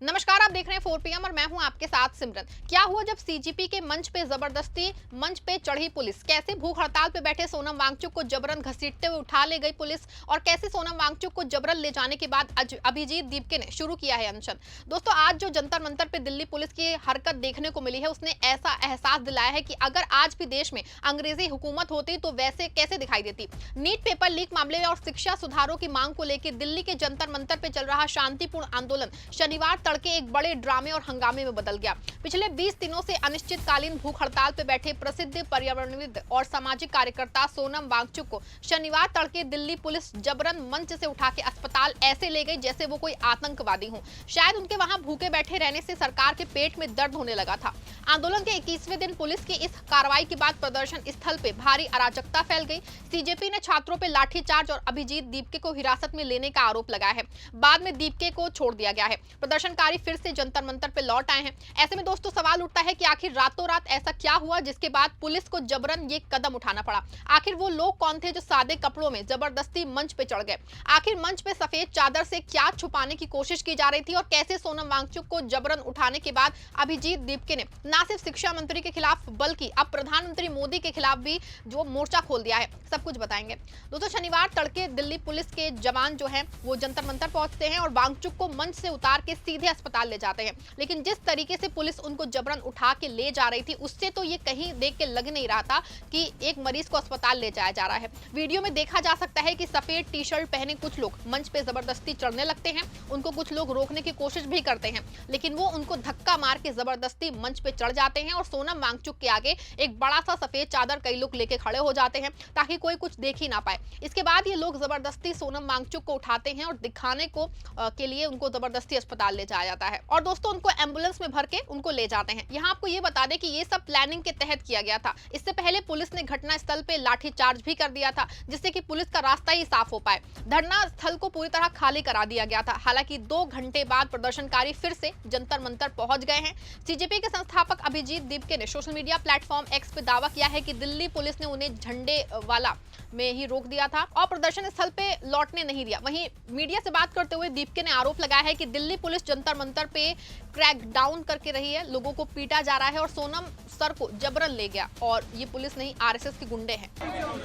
नमस्कार, आप देख रहे हैं 4 PM और मैं हूं आपके साथ सिमरन। क्या हुआ जब सीजीपी के मंच पे जबरदस्ती मंच पे चढ़ी पुलिस? कैसे भूख हड़ताल पे बैठे सोनम वांगचुक को जबरन घसीटते हुए उठा ले गई पुलिस और कैसे सोनम वांगचुक को जबरन ले जाने के बाद अभिजीत दीपके ने शुरू किया है अनशन। दोस्तों, आज जो जंतर मंतर पे दिल्ली पुलिस की हरकत देखने को मिली है, उसने ऐसा एहसास दिलाया है कि अगर आज भी देश में अंग्रेजी हुकूमत होती तो वैसे कैसे दिखाई देती। नीट पेपर लीक मामले और शिक्षा सुधारों की मांग को लेकर दिल्ली के जंतर मंतर पे चल रहा शांतिपूर्ण आंदोलन शनिवार तड़के एक बड़े ड्रामे और हंगामे में बदल गया। पिछले 20 दिनों से अनिश्चितकालीन भूख हड़ताल पे बैठे प्रसिद्ध पर्यावरणविद और सामाजिक कार्यकर्ता सोनम वांगचुक को शनिवार तड़के दिल्ली पुलिस जबरन मंच से उठा के अस्पताल ऐसे ले गई जैसे वो कोई आतंकवादी हो। शायद उनके वहां भूखे बैठे रहने से सरकार के पेट में दर्द होने लगा था। आंदोलन के 21वें दिन पुलिस की इस कार्रवाई के बाद प्रदर्शन स्थल पे भारी अराजकता फैल गई। सीजेपी ने छात्रों पे लाठीचार्ज और अभिजीत दीपके को हिरासत में लेने का आरोप लगाया है। बाद में दीपके को छोड़ दिया गया है। प्रदर्शनकारी फिर से जंतर मंतर पे लौट आए हैं। ऐसे में दोस्तों सवाल उठता है कि आखिर रातों रात ऐसा क्या हुआ जिसके बाद पुलिस को जबरन ये कदम उठाना पड़ा। आखिर वो लोग कौन थे जो सादे कपड़ों में जबरदस्ती मंच पे चढ़ गए? आखिर मंच पे सफेद चादर से क्या छुपाने की कोशिश की जा रही थी और कैसे सोनम वांगचुक को जबरन उठाने के बाद अभिजीत दीपके ने न सिर्फ शिक्षा मंत्री के खिलाफ बल्कि अब प्रधानमंत्री मोदी के खिलाफ भी जो मोर्चा खोल दिया है, सब कुछ बताएंगे। दोस्तों, शनिवार तड़के दिल्ली पुलिस के जवान जो हैं वो जंतर मंतर पहुंचते हैं और वांगचुक को मंच से उतार के सीधे अस्पताल ले जाते हैं। लेकिन जिस तरीके से पुलिस उनको जबरन उठा के ले जा रही थी, उससे तो ये कहीं देख के लग नहीं रहा था कि एक मरीज को अस्पताल ले जाया जा रहा है। वीडियो में देखा जा सकता है कि सफेद टी शर्ट पहने कुछ लोग मंच पे जबरदस्ती चढ़ने लगते हैं। उनको कुछ लोग रोकने की कोशिश भी करते हैं, लेकिन वो उनको धक्का मार के जबरदस्ती मंच पे चढ़ जाते हैं और सोनम वांगचुक के आगे एक बड़ा सा सफेद चादर कई लोग लेके खड़े हो जाते हैं ताकि कोई कुछ देख ही ना पाए। इसके बाद ये लोग जबरदस्ती सोनम वांगचुक को उठाते हैं और दिखाने को के लिए उनको जबरदस्ती अस्पताल ले जाया जाता है और दोस्तों उनको एम्बुलेंस में भर के उनको ले जाते हैं। यहाँ आपको ये बता दें कि ये सब प्लानिंग के तहत किया गया था। इससे पहले पुलिस ने घटना स्थल पे लाठीचार्ज भी कर दिया था जिससे कि पुलिस का रास्ता ही साफ हो पाए। धरना स्थल को पूरी तरह खाली करा दिया गया था। हालांकि 2 घंटे बाद प्रदर्शनकारी फिर से जंतर मंतर पहुंच गए हैं। सीजेपी के संस्थापक अभिजीत दीपके ने सोशल मीडिया प्लेटफॉर्म एक्स पे दावा किया है कि दिल्ली पुलिस ने उन्हें झंडे वाला में ही रोक दिया था और प्रदर्शन स्थल पे लौटने नहीं दिया। वहीं मीडिया से बात करते हुए दीपके ने आरोप लगाया है कि दिल्ली पुलिस जंतर मंतर पे क्रैकडाउन करके रही है, लोगों को पीटा जा रहा है और सोनम सर को जबरन ले गया और ये पुलिस नहीं आरएसएस के गुंडे हैं।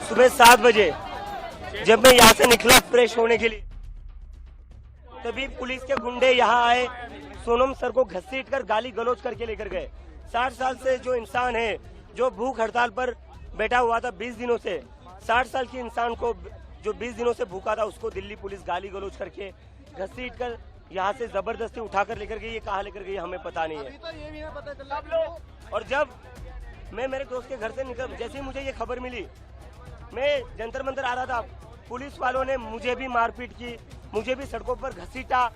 सुबह 7 बजे जब मैं यहाँ से निकला फ्रेश होने के लिए, तभी पुलिस के गुंडे यहाँ आए, सोनम सर को घसीट कर गाली गलौज करके लेकर गए। 60 साल से जो इंसान है जो भूख हड़ताल पर बैठा हुआ था 20 दिनों से, 60 साल के इंसान को जो 20 दिनों से भूखा था उसको दिल्ली पुलिस गाली गलौज करके घसीट कर यहाँ से जबरदस्ती उठाकर लेकर गई। ये कहाँ लेकर गई हमें पता नहीं है। और जब मैं मेरे दोस्त के घर से निकल, जैसे ही मुझे ये खबर मिली, मैं जंतर मंतर आ रहा था, पुलिस वालों ने मुझे भी मारपीट की, मुझे भी सड़कों पर घसीटा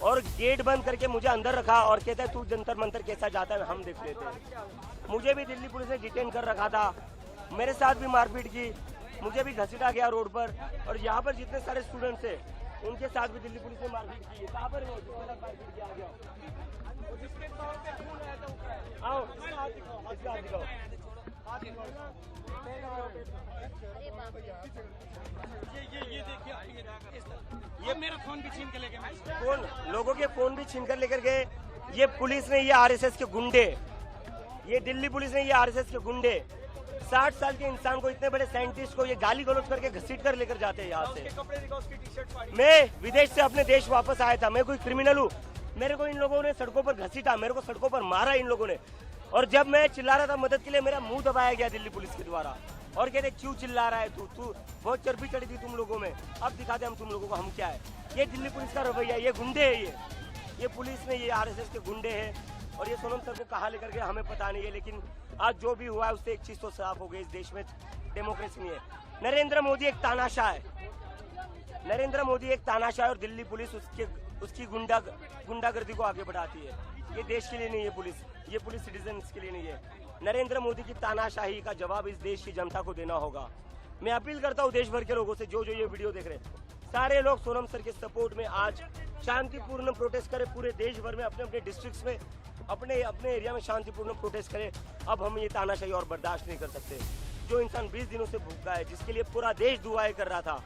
और गेट बंद करके मुझे अंदर रखा और कहता है तू जंतर मंतर कैसा जाता है हम देख लेते हैं। मुझे भी दिल्ली पुलिस ने डिटेन कर रखा था, मेरे साथ भी मारपीट की, मुझे भी घसीटा गया रोड पर और यहाँ पर जितने सारे स्टूडेंट्स हैं उनके साथ भी दिल्ली पुलिस ने मारपीट की है। कहाँ पर हो जिसके साथ मारपीट किया गया? आओ, ये मेरा फोन भी छीन के ले गए। फोन, लोगों के फोन भी छीन कर लेकर गए। ये पुलिस ने, ये आरएसएस के गुंडे, ये दिल्ली पुलिस ने, ये आरएसएस के गुंडे 60 साल के इंसान को, इतने बड़े साइंटिस्ट को ये गाली गलौज करके घसीट कर लेकर जाते हैं यहाँ से। मैं विदेश से अपने देश वापस आया था, मैं कोई क्रिमिनल हूँ? मेरे को इन लोगों ने सड़कों पर घसीटा, मेरे को सड़कों पर मारा इन लोगों ने और जब मैं चिल्ला रहा था मदद के लिए, मेरा मुंह दबाया गया दिल्ली पुलिस के द्वारा और कहते क्यों चिल्ला रहा है तू बहुत चर्बी चढ़ी थी तुम लोगों में, अब दिखाते हम तुम लोगों को हम क्या है। ये दिल्ली पुलिस का रवैया, ये गुंडे है, ये पुलिस ने, ये आरएसएस के गुंडे हैं और ये सोनम सर को कहाँ लेकर गए हमें पता नहीं है। लेकिन आज जो भी हुआ है उससे एक चीज तो साफ हो गई, इस देश में डेमोक्रेसी नहीं है। नरेंद्र मोदी एक तानाशाह है, नरेंद्र मोदी एक तानाशाह है और दिल्ली पुलिस उसकी गुंडागर्दी को आगे बढ़ाती है। ये देश के लिए नहीं है पुलिस, ये पुलिस सिटीजन्स के लिए नहीं है। नरेंद्र मोदी की तानाशाही का जवाब इस देश की जनता को देना होगा। मैं अपील करता हूँ देश भर के लोगों से, जो ये वीडियो देख रहे हैं, सारे लोग सोनम सर के सपोर्ट में आज शांतिपूर्ण प्रोटेस्ट करें। पूरे देश भर में अपने अपने डिस्ट्रिक्ट्स में, अपने अपने एरिया में शांतिपूर्ण प्रोटेस्ट करें। अब हम ये तानाशाही और बर्दाश्त नहीं कर सकते। जो इंसान 20 दिनों से भूखा है, जिसके लिए पूरा देश दुआएं कर रहा था,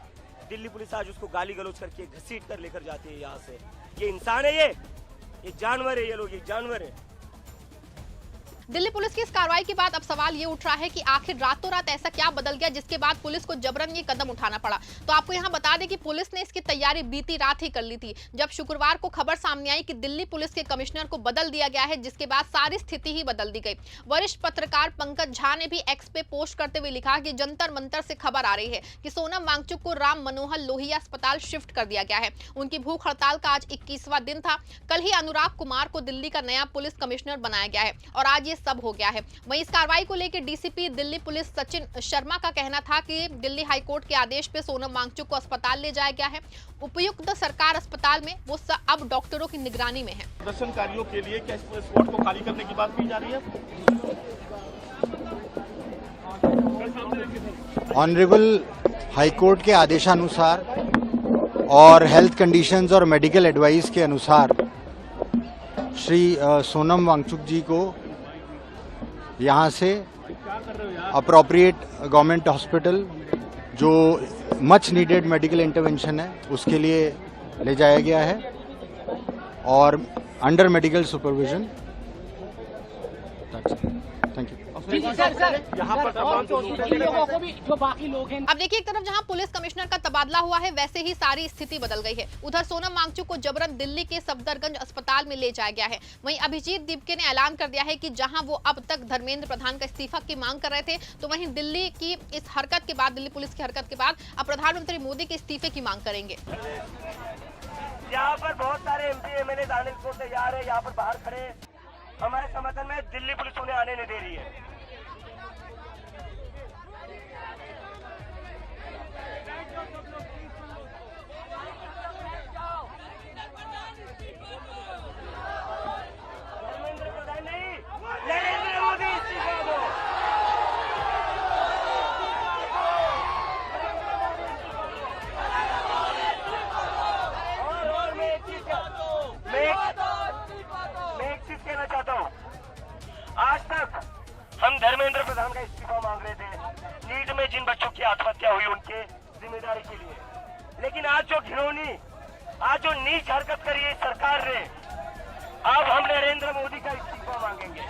दिल्ली पुलिस आज उसको गाली गलौज करके घसीट कर लेकर जाती है यहाँ से। ये इंसान है, ये जानवर है, ये लोग ये जानवर है। दिल्ली पुलिस की इस कार्रवाई के बाद अब सवाल ये उठ रहा है कि आखिर रातों रात ऐसा क्या बदल गया जिसके बाद पुलिस को जबरन ये कदम उठाना पड़ा। तो आपको यहाँ बता दें कि पुलिस ने इसकी तैयारी बीती रात ही कर ली थी, जब शुक्रवार को खबर सामने आई कि दिल्ली पुलिस के कमिश्नर को बदल दिया गया है, जिसके बाद सारी स्थिति ही बदल दी गई। वरिष्ठ पत्रकार पंकज झा ने भी एक्स पे पोस्ट करते हुए लिखा कि जंतर मंतर से खबर आ रही है कि सोनम वांगचुक को राम मनोहर लोहिया अस्पताल शिफ्ट कर दिया गया है। उनकी भूख हड़ताल का आज 21वां दिन था। कल ही अनुराग कुमार को दिल्ली का नया पुलिस कमिश्नर बनाया गया है और आज ये सब हो गया है। वहीं इस कार्रवाई को लेकर डीसीपी दिल्ली पुलिस सचिन शर्मा का कहना था कि दिल्ली हाईकोर्ट के आदेश पे सोनम वांगचुक को अस्पताल ले जाया गया है। उपयुक्त सरकार अस्पताल में वो अब डॉक्टरों की निगरानी में है। प्रदर्शनकारियों के लिए क्या स्पॉट को खाली करने की बात की जा रही है? ऑनरेबल हाईकोर्ट के आदेशानुसार और हेल्थ कंडीशंस और मेडिकल एडवाइस के अनुसार श्री सोनम वांगचुक जी को यहाँ से अप्रोप्रिएट गवर्नमेंट हॉस्पिटल जो मच नीडेड मेडिकल इंटरवेंशन है उसके लिए ले जाया गया है और under medical supervision. Thank you. यहाँ पर लोगों को भी जो बाकी लोग हैं। अब देखिए, एक तरफ जहां पुलिस कमिश्नर का तबादला हुआ है, वैसे ही सारी स्थिति बदल गई है। उधर सोनम वांगचुक को जबरन दिल्ली के सफदरगंज अस्पताल में ले जाया गया है। वहीं अभिजीत दीपके ने ऐलान कर दिया है कि जहां वो अब तक धर्मेंद्र प्रधान का इस्तीफा की मांग कर रहे थे, तो वहीं दिल्ली की इस हरकत के बाद, दिल्ली पुलिस की हरकत के बाद अब प्रधानमंत्री मोदी के इस्तीफे की मांग करेंगे। यहाँ पर बहुत सारे एमपी एमएलए आने को तैयार है, यहाँ पर बाहर खड़े हमारे समर्थन में। दिल्ली पुलिस उन्हें आने नहीं दे रही है। धर्मेंद्र प्रधान नहीं, नरेंद्र मोदी इस्तीफा दो। और मैं एक चीज कहना चाहता हूँ, आज तक हम धर्मेंद्र प्रधान का इस्तीफा मांग रहे थे नीट में जिन बच्चों की आत्महत्या हुई उनके जिम्मेदारी के लिए, लेकिन आज जो घिनौनी, आज जो नीच हरकत करी है सरकार ने, अब हम नरेंद्र मोदी का इस्तीफा मांगेंगे।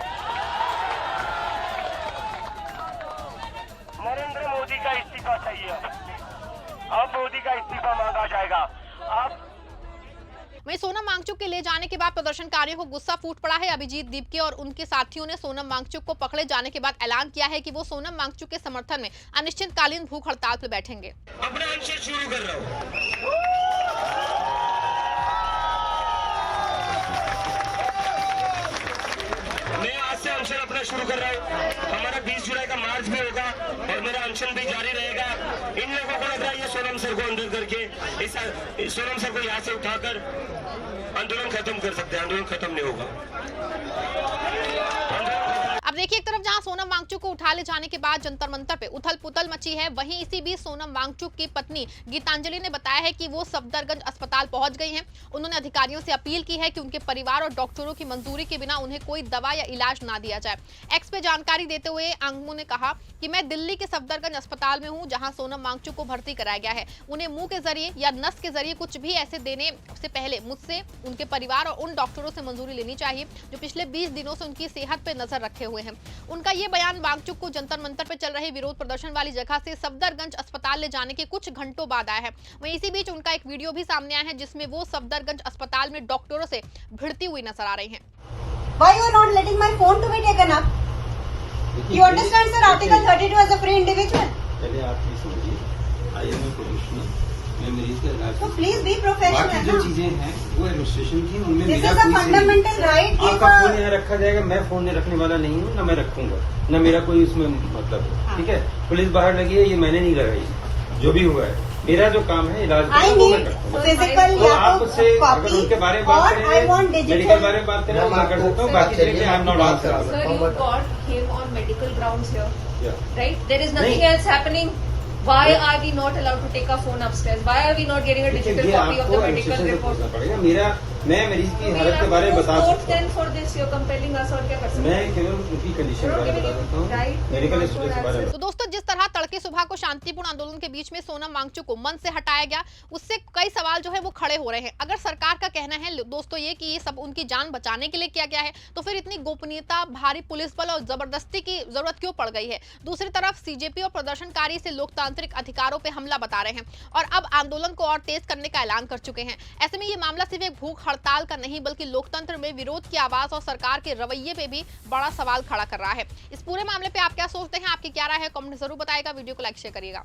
नरेंद्र मोदी का इस्तीफा चाहिए। अब मोदी का इस्तीफा मांगा जाएगा। अब वहीं सोनम वांगचुक के ले जाने के बाद प्रदर्शनकारियों को गुस्सा फूट पड़ा है। अभिजीत दीपके और उनके साथियों ने सोनम वांगचुक को पकड़े जाने के बाद ऐलान किया है कि वो सोनम वांगचुक के समर्थन में अनिश्चितकालीन भूख हड़ताल पर बैठेंगे। अपना अनशन शुरू कर रहा हूँ। मैं आज से अनशन अपना शुरू कर रहा हूँ। हमारा 20 जुलाई का मार्च भी होगा और मेरा अनशन भी जारी रहेगा। इन लोगों को लग रहा है ये सोनम सर को अंदर करके इस सोनम सर को यहाँ से उठाकर आंदोलन खत्म कर सकते हैं। आंदोलन खत्म नहीं होगा। अब देखिए, एक तरफ जहां सोनम वांगचुक को उठा ले जाने के बाद जंतर मंतर पे उथल पुथल मची है, वहीं इसी बीच सोनम वांगचुक की पत्नी गीतांजलि ने बताया है कि वो सफदरगंज अस्पताल पहुंच गई हैं। उन्होंने अधिकारियों से अपील की है कि उनके परिवार और डॉक्टरों की मंजूरी के बिना उन्हें कोई दवा या इलाज ना दिया जाए। एक्स पे जानकारी देते हुए आंगमू ने कहा कि मैं दिल्ली के सफदरगंज अस्पताल में हूँ, जहाँ सोनम वांगचुक को भर्ती कराया गया है। उन्हें मुंह के जरिए या नस के जरिए कुछ भी ऐसे देने से पहले मुझसे, उनके परिवार और उन डॉक्टरों से मंजूरी लेनी चाहिए जो पिछले 20 दिनों से उनकी सेहत पे नजर रखे हुए हैं। उनका ये बयान वांगचुक को जंतर मंतर पे चल रहे विरोध प्रदर्शन वाली जगह से सफदरगंज अस्पताल ले जाने के कुछ घंटों बाद आया है। वहीं इसी बीच उनका एक वीडियो भी सामने आया है जिसमें वो सफदरगंज अस्पताल में डॉक्टरों से भिड़ती हुई नजर आ रही हैं। Why you are not letting my phone to be taken up? You understand, sir? Article 32 as a free individual. पहले आप ये समझिए, आई एम ए प्रोफेशनल, मैं मरीज का इलाज। So please be बाकी professional. जो चीजें हैं वो एडमिनिस्ट्रेशन की, उनमें This मेरा is a कोई fundamental right. आपका फोन यहाँ रखा जाएगा, मैं फोन नहीं रखने वाला नहीं हूँ, ना मैं रखूंगा, ना मेरा कोई उसमें मतलब है। ठीक है, पुलिस बाहर लगी है, ये मैंने नहीं लगाई। जो भी हुआ है, मेरा जो काम है इलाज I करना, वो मैं need रखूंगा। physical तो या आप तो उससे अगर उनके copy बारे में बात और I want करें, मेडिकल digital. बारे में बात करें, मैं कर सकता हूँ। बाकी चीजें I am not answer. Sir, you got him on medical grounds here, Yeah. right? There is nothing नहीं. else happening. Why are we not allowed to take our phone upstairs? Why are we not getting a digital ये copy of आपको the medical administration से report? पूछना पड़ेगा। मेरा मैं मरीज की हालत के बारे में बता सकता then for this you're compelling us और क्या कर हूँ। सकते मैं केवल उनकी कंडीशन के बारे में बता सकता हूँ, मेडिकल हिस्ट्री के बारे में। तो दोस्तों, जिस तरह तड़के सुबह को शांतिपूर्ण आंदोलन के बीच में सोनम वांगचुक को मंच से हटाया गया, उससे कई सवाल जो है वो खड़े हो रहे हैं। अगर सरकार का कहना है दोस्तों ये कि ये सब उनकी जान बचाने के लिए किया गया है, तो फिर इतनी गोपनीयता, भारी पुलिस बल और जबरदस्ती की जरूरत क्यों पड़ गई है? दूसरी तरफ सीजेपी और प्रदर्शनकारी इसे लोकतांत्रिक अधिकारों पर हमला बता रहे हैं और अब आंदोलन को और तेज करने का ऐलान कर चुके हैं। ऐसे में ये मामला सिर्फ एक भूख हड़ताल का नहीं, बल्कि लोकतंत्र में विरोध की आवाज और सरकार के रवैये पे भी बड़ा सवाल खड़ा कर रहा है। इस पूरे मामले पे आप क्या सोचते हैं? आपकी क्या राय है? कमेंट जरूर बताएगा। वीडियो को लाइक शेयर करिएगा।